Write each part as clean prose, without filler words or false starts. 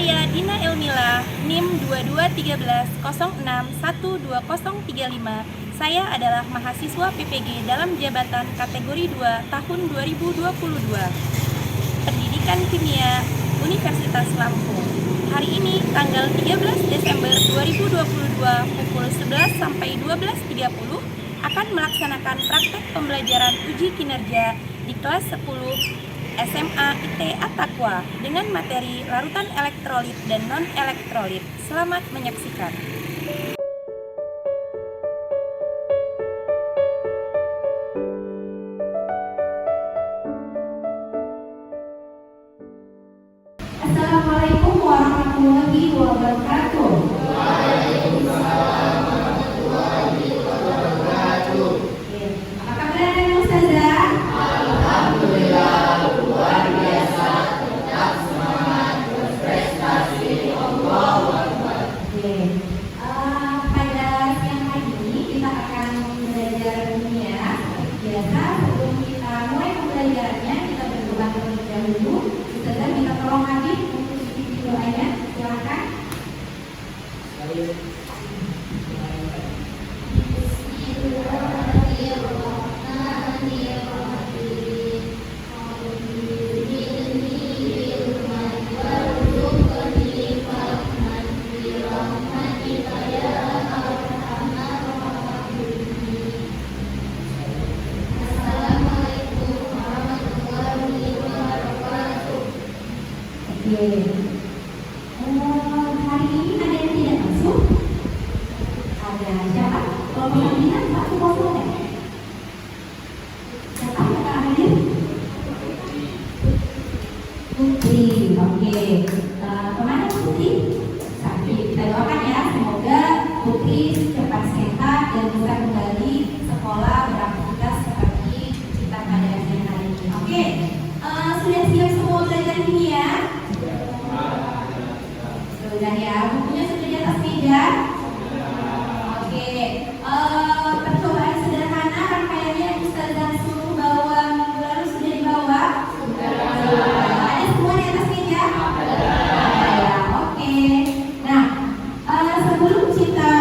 Saya Dina Elmila, NIM 2213061235. Saya adalah mahasiswa PPG dalam jabatan kategori 2 tahun 2022. Pendidikan Kimia Universitas Lampung. Hari ini tanggal 13 Desember 2022 pukul 11 sampai 12.30 akan melaksanakan praktek pembelajaran uji kinerja di kelas 10 SMA IT At-Taqwa dengan materi larutan elektrolit dan non-elektrolit. Selamat menyaksikan. Assalamualaikum warahmatullahi wabarakatuh. Apa kabar Ustazah? Alhamdulillah, luar biasa. Tetap semangat, berprestasi. Allahu Akbar. Pada siang hari ini kita akan belajar dunia. Biasa sebelum kita mulai pembelajarannya kita berdoa terlebih dahulu. Ustazah minta tolong Habib untuk ikuti doanya. Silakan. Hari ini ada yang tidak masuk? Ada siapa? Kalau pemilihan satu kosong ya? Siapa yang akan hadir? Putri, oke. Kemana Putri? Sakit. Kita doakan ya, semoga Putri cepat sehat dan bisa kembali sekolah beraktivitas seperti kita pada siang hari ini. Oke. Sudah siap semua belajar kimia? Sudah ya, bukunya sudah di atas meja. Oke, percobaan sederhana rangkaiannya Ustazah suruh bawa minggu lalu sudah dibawa. Ada semua di atas meja? Ya, oke. Nah, sebelum kita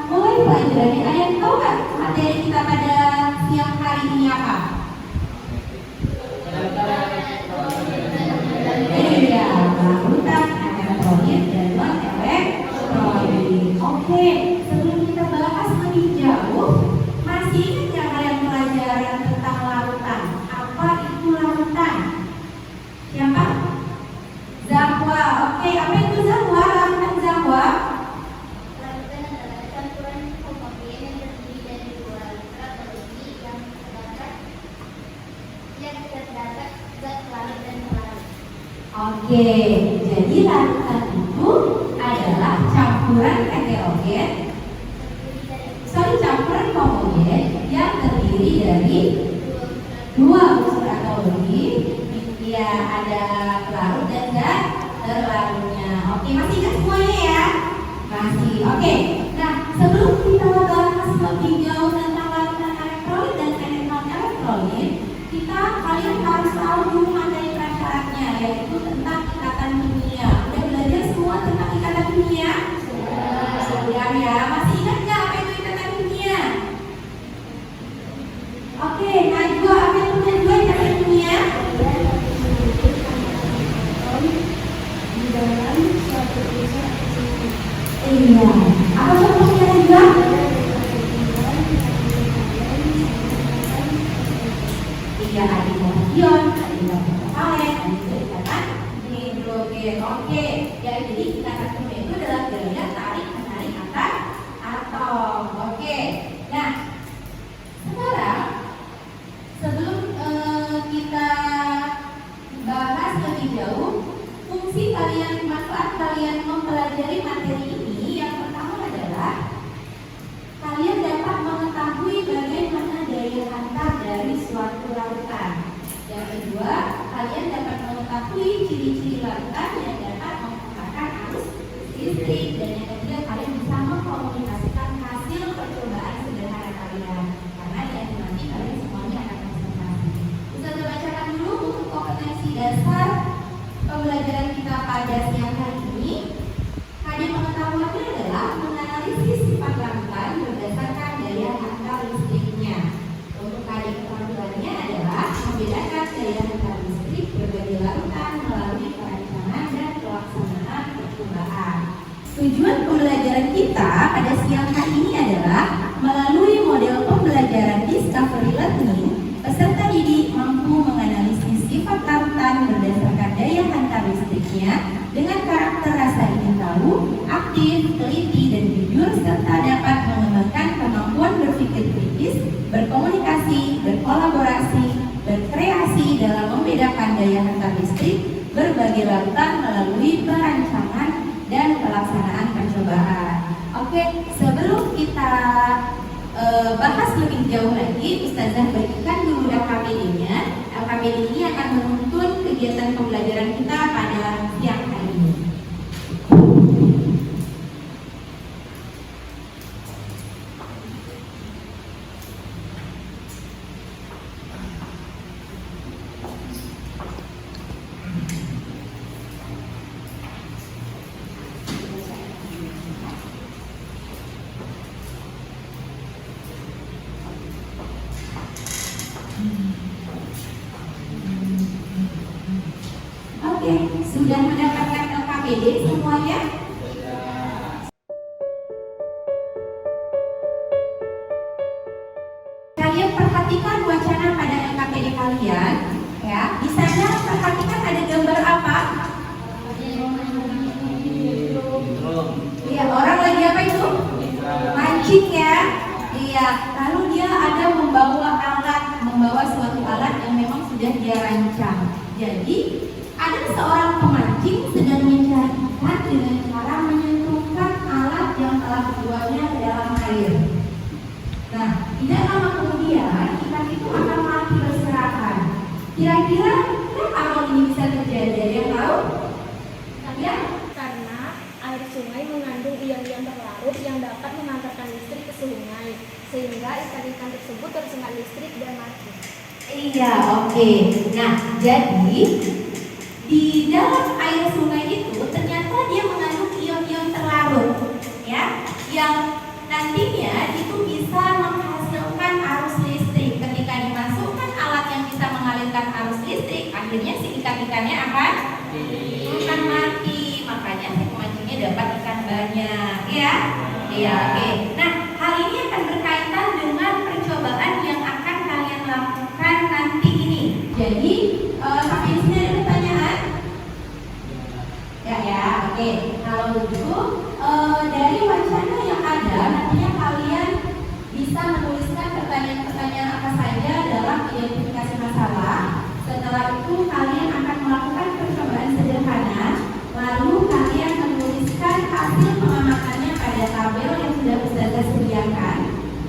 mulai pelajarannya, ada yang tahu nggak materi kita pada siang hari ini apa? Iya, larutan elektrolit dan non-elektrolit. Oke, sebelum kita bahas lebih jauh, masih ingat nggak kalian pelajaran tentang larutan? Apa itu larutan? Siapa? Zahwa. Oke, apa itu Zahwa? Larutan Zahwa? Larutan adalah campuran homogen yang terdiri dari dua literal berisi yang terdapat zat larut dan pelarut. Oke, jadi larutan itu adalah campuran heterogen, campuran homogen yang terdiri dari dua unsur atau lebih. Ya, ada pelarut dan zat terlarutnya. Oke, masih ingat semuanya ya? Masih. Oke. Nah, sebelum kita bahas lebih jauh tentang larutan elektrolit dan non-elektrolit, kalian harus tahu dulu materi prasyaratnya, yaitu tentang ikatan kimia. Udah belajar semua tentang ikatan kimia? Sudah ya. Masih ingat nggak apa itu ikatan kimia? Oke, Najwa, apa itu Najwa ikatan kimia? Iya. Apa contohnya Najwa? Iya, ada ion, ada valen, ada ikatan hidrogen. Oke, ya jadi ikatan kimia itu adalah gaya tarik menarik antar atom. Oke, nah sekarang sebelum kita bahas lebih jauh fungsi kalian, manfaat kalian mempelajari materi ini, yang pertama adalah kalian dapat mengetahui bagaimana daya hantar dari suatu larutan. Yang kedua, kalian dapat mengetahui ciri-ciri larutan yang dapat menghantarkan arus listrik. Dan yang ketiga, kalian bisa mengkomunikasikan hasil percobaan sederhana kalian. Karena yang nanti kalian semuanya akan konsentrasi. Bisa bacakan dulu buku kompetensi dasar pembelajaran kita pada siang hari ini. pada siang hari ini adalah melalui model pembelajaran discovery learning, peserta didik mampu menganalisis sifat tautan berdasarkan daya hantar listriknya dengan karakter rasa ingin tahu, aktif, teliti, dan jujur, serta dapat mengembangkan kemampuan berpikir kritis, berkomunikasi, berkolaborasi, berkreasi dalam membedakan daya hantar listrik berbagai larutan melalui perancangan dan pelaksanaan percobaan. Oke, sebelum kita bahas lebih jauh lagi, Ustazah berikan dulu LKPD-nya. LKPD ini akan menuntun kegiatan pembelajaran kita pada siang hari ini. Oke, sudah mendapatkan LKPD semuanya? Kalian perhatikan wacana pada LKPD kalian, ya. Di sana perhatikan ada gambar apa? Iya, orang lagi apa itu? Mancing ya. Iya, lalu dia ada membawa suatu alat yang memang sudah dia rancang. Jadi ada seorang pemancing sedang mencari ikan dengan cara menyentuhkan alat yang telah dibuatnya ke dalam air. Nah, tidak lama kemudian ikan itu akan mati berserakan. Kira-kira kalau ini bisa terjadi, ada yang tahu? Ya? Karena air sungai mengandung ion-ion terlarut yang dapat mengantarkan listrik ke sungai, sehingga ikan-ikan tersebut tersengat listrik dan mati. Iya, oke. Nah, jadi di dalam air sungai itu ternyata dia mengandung ion-ion terlarut, ya, yang nantinya itu bisa menghasilkan arus listrik. Ketika dimasukkan alat yang bisa mengalirkan arus listrik, akhirnya si ikan-ikannya akan mati. Makanya si pemancingnya dapat ikan banyak, ya. Iya, oke. Nah, hal ini akan berkaitan dengan percobaan yang akan kalian lakukan nanti ini. Jadi, sampai di sini ada pertanyaan? Ya, oke. Kalau begitu, dari wacana yang ada, nantinya kalian bisa menuliskan pertanyaan-pertanyaan apa saja dalam identifikasi masalah. Setelah itu, kalian akan melakukan percobaan sederhana. Lalu kalian menuliskan hasil pengamatannya pada tabel yang sudah Ustazah sediakan.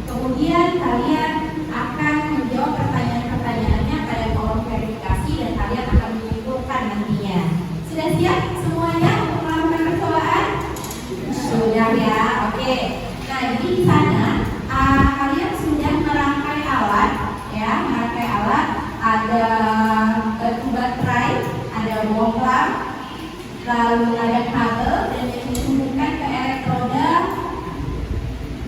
Kemudian kalian akan menjawab pertanyaan-pertanyaannya pada kolom verifikasi dan kalian akan menyimpulkan nantinya. Sudah siap semuanya untuk melakukan percobaan? Sudah ya, oke. Nah, jadi di sana kalian sudah merangkai alat, ya, merangkai alat. Ada batu baterai, ada bohlam, lalu ada kabel dan yang dihubungkan ke elektroda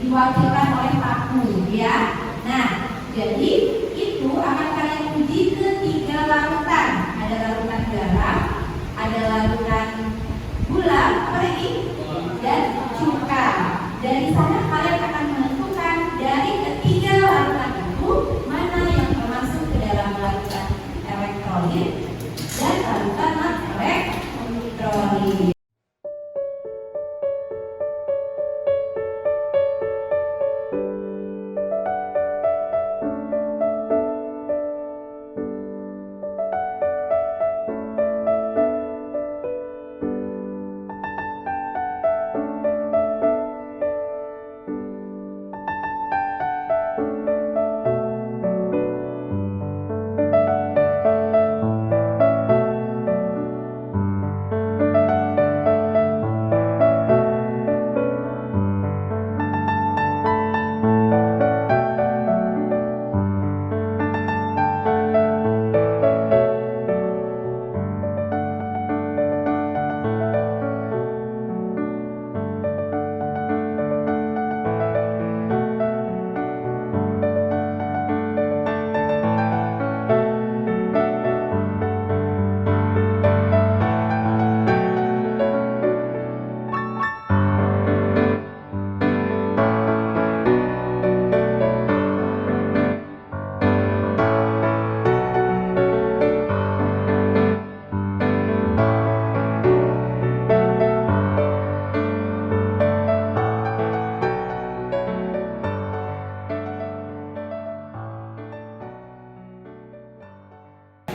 diwakilkan oleh paku, ya. Nah, jadi itu akan kalian uji ke 3 larutan. Ada larutan garam, ada larutan gula, apa lagi? Dan cuka. Dari sana kalian akan menentukan dari ketiga larutan itu mana yang termasuk ke dalam larutan elektrolit dan larutan non elektrolit.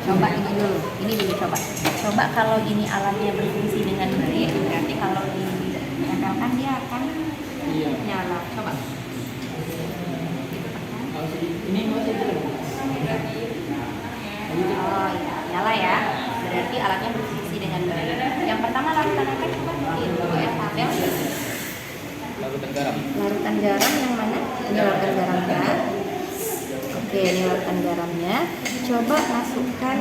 Coba ini dulu, coba kalau ini alatnya berfungsi dengan baik, berarti kalau ditempelkan dia akan nyala. Coba. Ini masih jelek. Oh ya, nyala ya. Berarti alatnya berfungsi dengan baik. Yang pertama larutan apa? Coba tabel. Larutan garam. Larutan garam yang mana? Ini larutan garamnya. Oke, ini larutan garamnya. Coba masukkan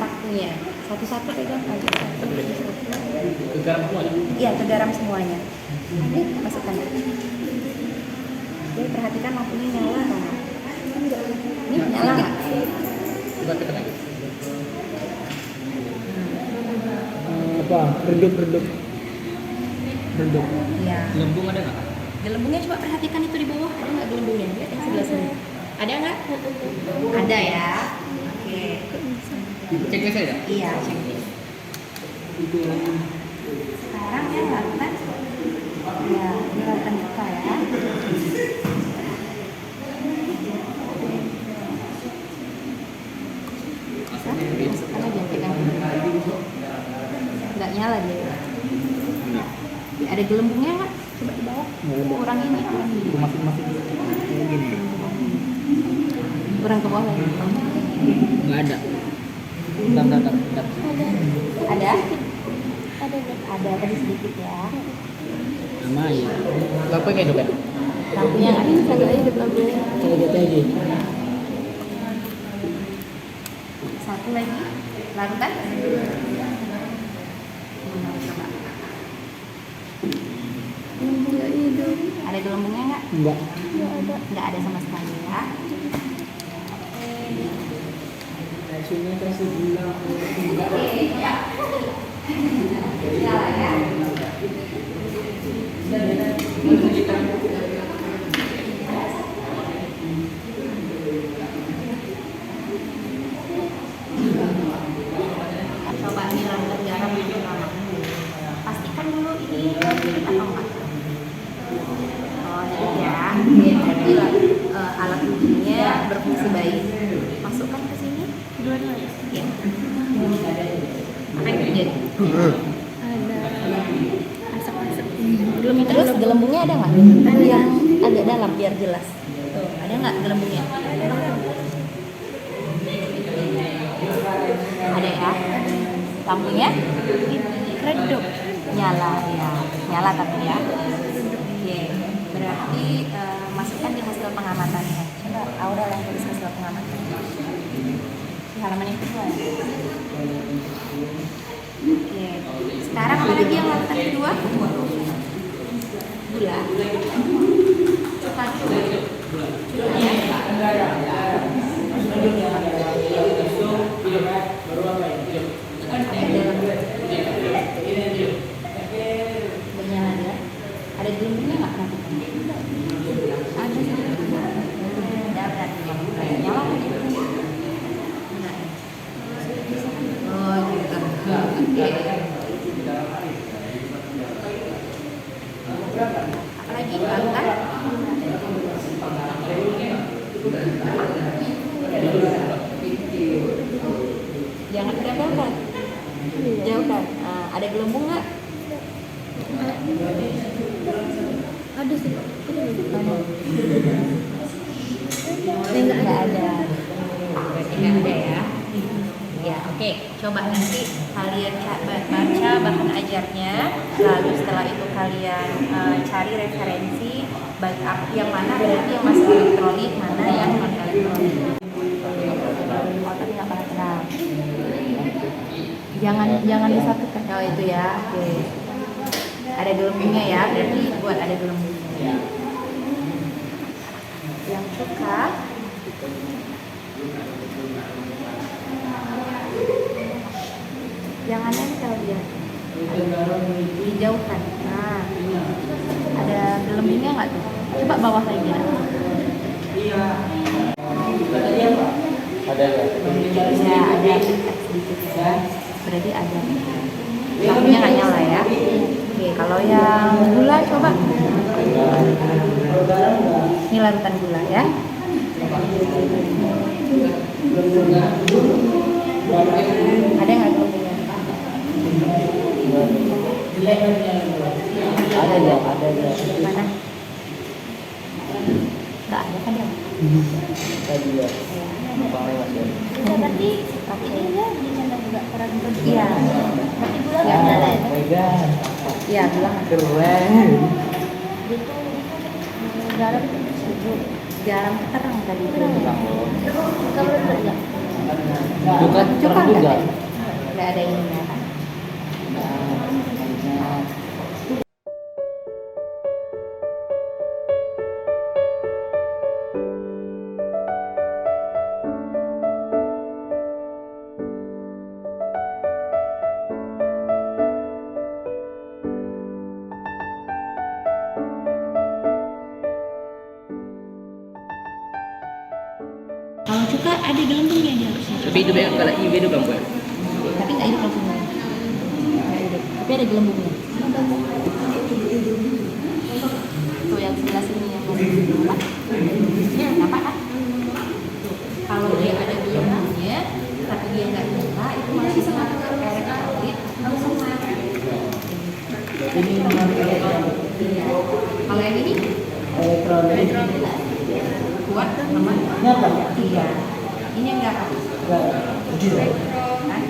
pakunya. Satu-satu pegang aja. Ke garam semuanya. Iya, ke garam semuanya. Ini masukkan. Oke, perhatikan lampunya nyala nggak? Ini nyala nggak? Coba tekan lagi. Apa? Redup. Iya. Lembung ada nggak? Gelembungnya coba perhatikan itu di bawah, ada nggak gelembungnya? Lihat yang sebelah sini. Ada nggak? Ada ya. Oke. Cek saya dah. Iya, cek. Sekarang ya lakukan. Ya, ini lakukan buka ya. Bisa? Masukkan aja, pegang. Nggak nyala dia. Ada gelembungnya nggak? Coba di bawah. Kurang ini. Masing-masing. Gini. Kurang ke bawah lagi. Nggak ada. Bentar. Ada? Ada tadi sedikit ya. Sama ya. Apa kayak dompet? Lampunya nggak ada. Satu aja di lampunya. Lagi. Satu lagi. Larutan. Coba. Ada gelembungnya nggak? Enggak. Nggak ada sama sekali ya. Sini kasih gula. Nyala ya. Coba ini larutan garam pertama. Pastikan dulu ini dikit atau enggak. Oh, dikit ya. Oke, berarti alat ujinya berfungsi baik. Masukkan ke sini. Dua-duanya. Iya. Apa yang terjadi? Terus gelembungnya ada nggak? Yang agak dalam biar jelas. Tuh, ada nggak gelembungnya? Ada ya. Lampunya redup, nyala ya, nyala tapi ya. Oke, berarti masukkan di hasil pengamatannya. Coba Aura yang tulis hasil pengamatan. Di halaman yang kedua. Oke, sekarang apa lagi yang lakukan kedua? Gula. Satu. Bernyala ya. Ada gelembungnya nggak? Ada sih. Ada berarti. Nyala kan ya? Oh gitu. Oke. Apa lagi? Lakukan. Jangan ditempelkan. Jauhkan. Ada gelembung nggak? Ada sih. Nggak ada. Berarti nggak ada ya. Ya, oke. Coba nanti kalian baca bahan ajarnya, lalu setelah itu kalian cari referensi yang mana berarti yang masih elektronik, mana yang non elektronik. Oh, tapi nggak pernah terang. Jangan disatukan kalau itu ya. Oke. Ada gelembungnya ya, berarti buat ada gelembungnya. Yang suka jangan nempel dia, dijauhkan. Nah, ada gelembungnya nggak tuh? Coba bawah lagi ya. Ada ya. Ya, ada sedikit ya. Berarti ada. Lampunya nggak nyala ya. Oke, kalau yang gula coba. Ini larutan gula ya. Ada dia. Mana? Nggak ada kan ya? Tadi ya. Numpang lewat ya. Bisa berarti ini dia di sana juga peran kerja. Iya. Berarti bulan nggak ada ya? Megan. Iya, bilang Keren. Itu garam itu sejuk. jarang terang tadi itu. Nggak boleh kerja. Itu kan Cuka terang juga. nggak ada ininya kan? Kalau cuka ada gelembungnya dia harusnya. Tapi itu banyak kalau ini beda bang buat. Tapi nggak hidup langsung. Nggak hidup. Tapi ada gelembungnya. Tuh yang sebelah sini yang apa? Ya, apa kan? Kalau dia ada gelembungnya, tapi dia nggak nyala, itu masih sama kayak kulit, nggak sama. Ini Iya. Kalau yang ini elektronik. kuat sama. Nyata. Iya. Ini yang garam. Kan?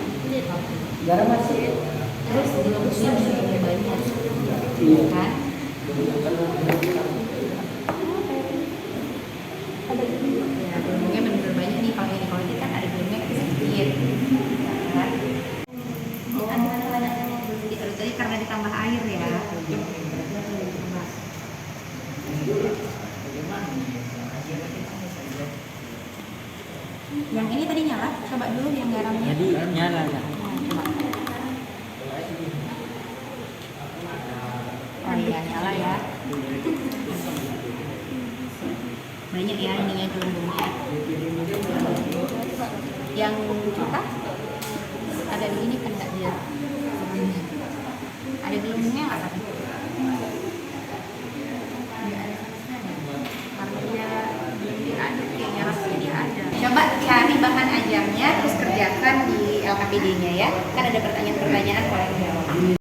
Garam masih. Terus gelembungnya bisa banyak. Iya. Kan? Ya, gelembungnya benar-benar banyak nih. Kalau ini kan ada gelembungnya sedikit. Kan? Itu tadi karena ditambah air ya. Yang ini tadi nyala, coba dulu yang garamnya. Jadi nyala ya. Nah, coba. Oh iya, nyala ya. Banyak ya ininya gelembungnya. Yang cuka ada di ini kan nggak dia. Ada gelembungnya nggak tapi? Karena dia ada kayaknya rasanya dia ada. Coba cari bahan ajarnya terus kerjakan di LKPD-nya ya. Kan ada pertanyaan-pertanyaan kalian jawab.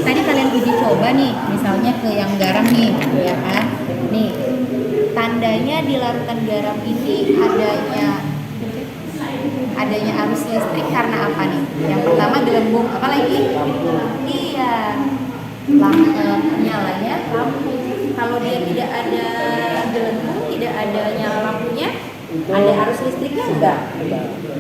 Tadi kalian uji coba nih, misalnya ke yang garam nih, ya kan? Nih, tandanya di larutan garam ini adanya arus listrik karena apa nih? Yang pertama gelembung, apa lagi? Iya, nyalanya lampu. Kalau dia tidak ada gelembung, tidak ada nyala lampunya, ada arus listriknya enggak?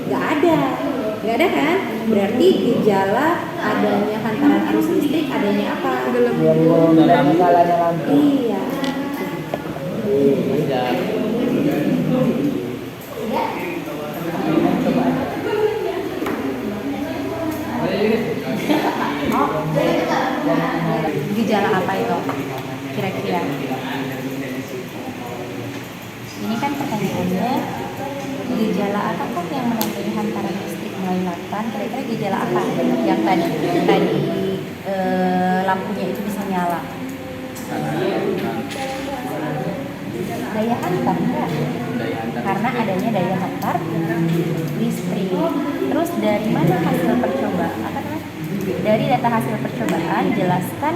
Nggak ada kan? Berarti gejala adanya hantaran arus listrik, adanya apa? Gelembung dan nyalanya lampu. Iya. Gejala apa itu? Kira-kira? Ini kan pertanyaannya, gejala apakah yang menandai hantaran listrik melalui larutan? Kira-kira gejala apa yang tadi lampunya itu bisa nyala? Daya hantar enggak? Daya hantar Karena listrik. adanya daya hantar listrik. Terus dari mana hasil percobaan? Apa namanya? Dari data hasil percobaan, jelaskan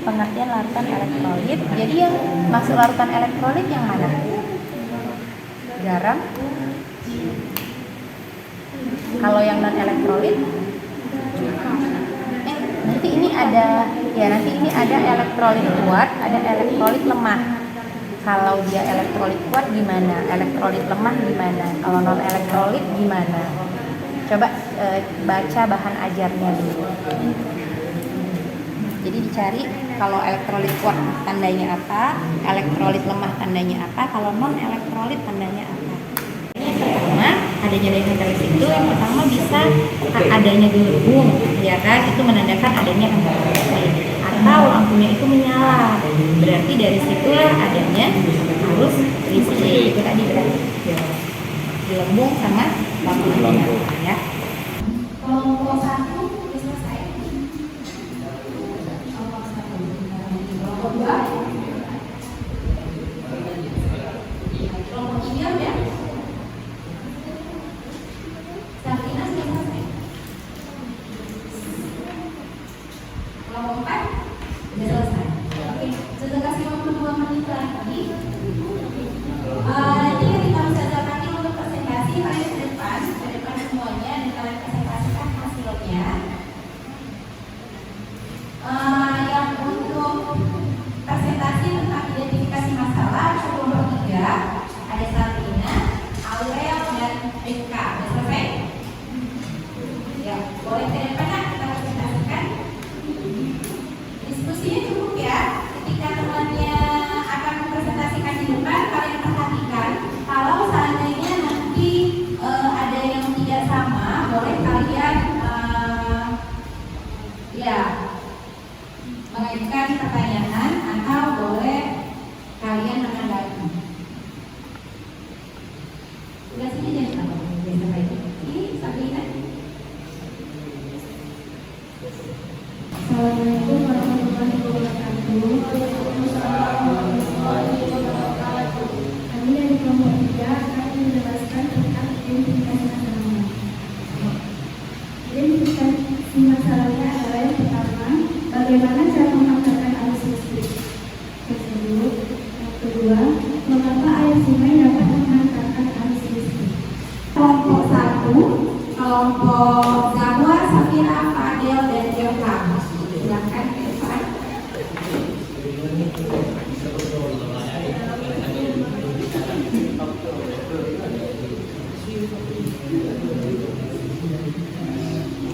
pengertian larutan elektrolit. Jadi yang masuk larutan elektrolit yang mana? Garam. Kalau yang non elektrolit, nanti ini ada elektrolit kuat, ada elektrolit lemah. Kalau dia elektrolit kuat gimana? Elektrolit lemah gimana? Kalau non elektrolit gimana? Coba baca bahan ajarnya dulu. Jadi dicari kalau elektrolit kuat tandanya apa, elektrolit lemah tandanya apa, kalau non elektrolit tandanya apa. Ini yang pertama, adanya daya hantar listrik itu yang pertama bisa adanya gelembung, ya kan? Itu menandakan adanya hantaran listrik. Atau lampunya itu menyala, berarti dari situlah adanya arus listrik. Itu tadi berarti gelembung sama lampu menyala, ya. Kelompok 1 sudah selesai. Kelompok 2. Kelompok 3 udah. Sabrina sudah selesai. Kelompok 4 sudah selesai. Oke, sudah kasih waktu 2 menit lagi. Ini ketika Ustazah pakai untuk presentasi, kalian ke depan semuanya, dan kalian presentasikan hasilnya. Yang untuk presentasi tentang identifikasi masalah kelompok 3 ada Sabrina, Aurel, dan Rika. Sudah selesai? Ya, boleh ke depan nak kita presentasikan. Diskusinya cukup ya. Ketika temannya akan mempresentasikan di depan, kalian perhatikan kalau seandainya nanti ada yang tidak sama, boleh kalian mengajukan pertanyaan atau boleh kalian menanggapi. Udah sini jangan apa biasa baik. Ini Sabrina. Assalamualaikum warahmatullahi wabarakatuh. Kami dari kelompok 3 akan menjelaskan tentang identifikasi masalahnya. Identifikasi masalahnya adalah yang pertama, bagaimana cara memanfaatkan arus listrik tersebut. Yang kedua, mengapa air sungai dapat memanfaatkan arus listrik. Kelompok 1, kelompok Zahwa, Safira, Fadel, dan Ilham. Silakan Ilham.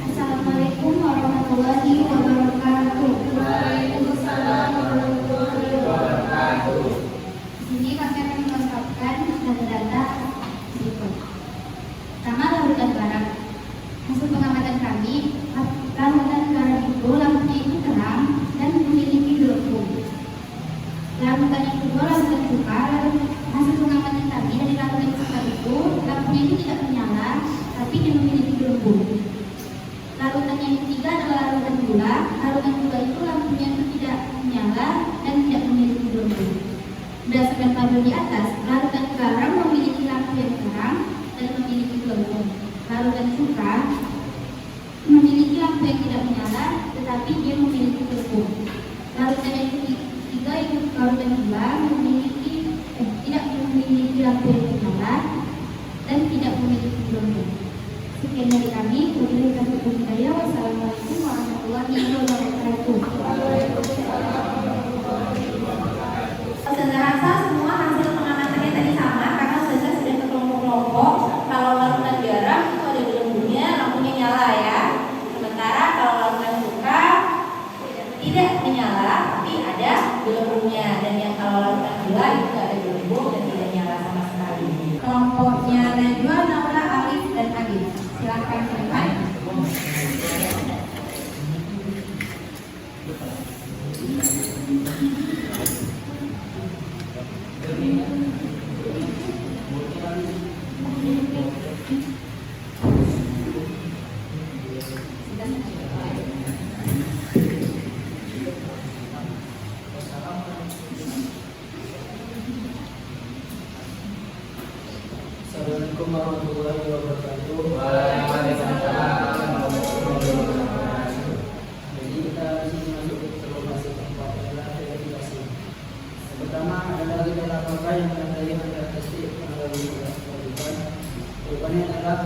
Assalamualaikum warahmatullahi wabarakatuh. Waalaikumsalam warahmatullahi wabarakatuh. Di sini kami akan melengkapkan data-data berikut. Pertama, larutan garam. Hasil pengamatan kami, larutan garam itu lampunya itu terang dan memiliki gelembung. Larutan yang kedua, larutan cuka. Hasil pengamatan kami dari larutan cuka itu, lampunya itu tidak menyala, tapi dia memiliki gelembung. Larutan yang ketiga adalah larutan gula. Larutan gula itu lampunya itu tidak menyala dan tidak memiliki gelembung. Berdasarkan tabel di atas, larutan garam memiliki lampu yang terang dan memiliki gelembung. Larutan cuka memiliki lampu yang tidak menyala, tetapi dia memiliki gelembung. Larutan yang ketiga itu larutan gula tidak memiliki lampu yang menyala dan tidak memiliki gelembung. Sekian dari kami. Wassalamualaikum warahmatullahi wabarakatuh. Ustazah rasa semua hasil pengamatannya tadi sama karena Ustazah sudah ke kelompok-kelompok. Kalau larutan garam itu ada gelembungnya, lampunya nyala ya. Sementara kalau larutan cuka tidak menyala tapi ada gelembungnya. Dan yang kalau larutan gula itu tidak ada gelembung dan tidak nyala sama sekali. Kelompoknya Najwa, Naura, Alif, dan Agif. Silakan ke depan. warahmatullahi wabarakatuh. Jadi kita di sini masuk ke lokasi keempat adalah verifikasi. Yang pertama adalah kita laporkan yang menandai karakteristik melalui kewajiban. Jawabannya adalah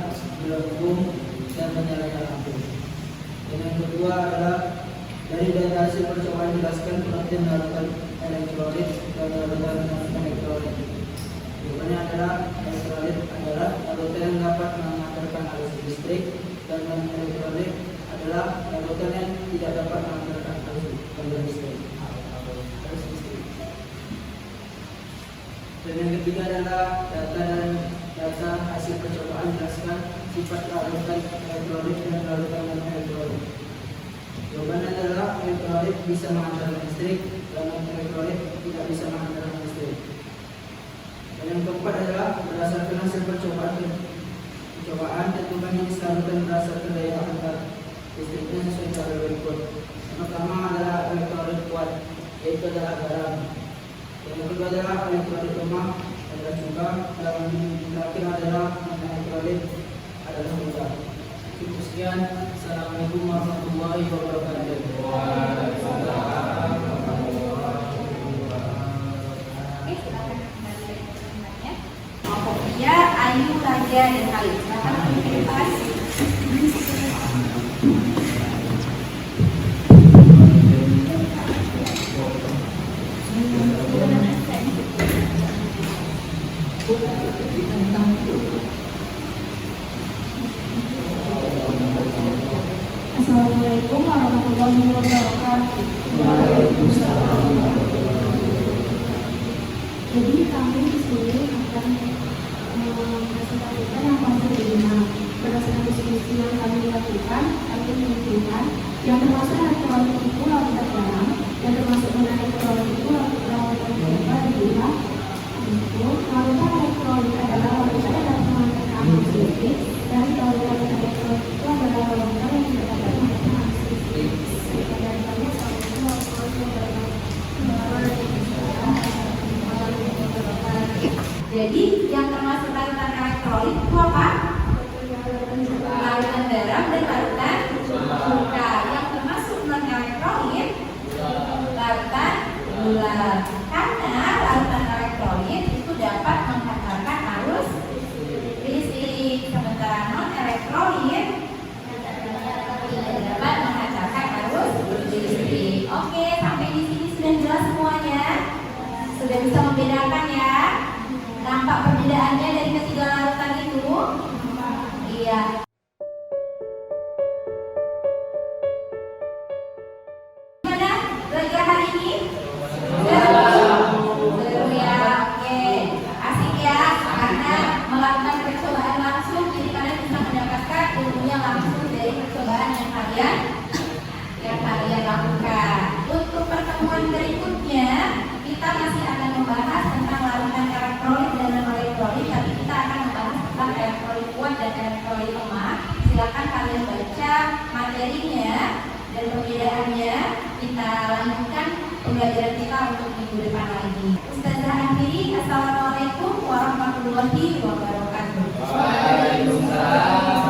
bulan hukum dan menyalakan lampu. Dan yang kedua adalah dari data hasil percobaan jelaskan pengertian larutan elektrolit dan larutan elektrolit. Jawabannya adalah elektrolit adalah larutan yang dapat mengantarkan arus listrik dan elektrolit adalah larutan yang tidak dapat mengantarkan arus listrik. Dan yang ketiga adalah data hasil percobaan jelaskan sifat larutan elektrolit dan larutan elektrolit. Jawabannya adalah elektrolit bisa mengantarkan listrik dan elektrolit tidak bisa mengantarkan listrik. Dan yang keempat adalah berdasarkan hasil percobaan tentukan jenis larutan berdasarkan daya antar listriknya sesuai cara berikut. Yang pertama adalah elektrolit kuat, yaitu adalah garam. Yang kedua adalah elektrolit lemah, adalah cuka. Dan yang terakhir adalah elektrolit adalah mudah. Cukup sekian. Assalamualaikum warahmatullahi wabarakatuh. Oke, silakan kembali ke pertanyaannya. Sofia, Ayu, Raja, dan Khalid. Silakan verifikasi. Assalamualaikum warahmatullahi wabarakatuh. Jadi kami di sini akan mempresentasikan yang kami terima berdasarkan diskusi yang kami lakukan. Kami menentukan yang termasuk elektrolit itu larutan garam, yang termasuk elektrolit itu larutan gula dibilang itu larutan elektrolit adalah larutan yang dapat mengantarkan arus listrik dan larutan elektrolit itu adalah larutan yang tidak dapat mengantarkan arus listrik. Dan kami Jadi yang termasuk larutan elektrolit itu apa? Larutan garam dan larutan cuka. Yang termasuk non elektrolit larutan gula. Karena larutan elektrolit itu dapat menghantarkan arus listrik, sementara non elektrolit tidak dapat menghantarkan arus listrik. Oke, sampai di sini sudah jelas semuanya. Sudah bisa membedakan ya. Nampak perbedaannya dari ketiga larutan itu? Iya. Gimana belajar hari ini? Seru ya, oke. Asik ya, karena melakukan percobaan langsung, jadi kalian bisa mendapatkan ilmunya langsung dari percobaan yang kalian lakukan. Untuk pertemuan berikutnya, kita masih akan membahas tentang larutan elektrolit dan non-elektrolit, tapi kita akan membahas tentang elektrolit kuat dan elektrolit lemah. Silakan kalian baca materinya dan perbedaannya. Kita lanjutkan pembelajaran kita untuk minggu depan lagi. Ustazah akhiri, assalamualaikum warahmatullahi wabarakatuh. Waalaikumsalam.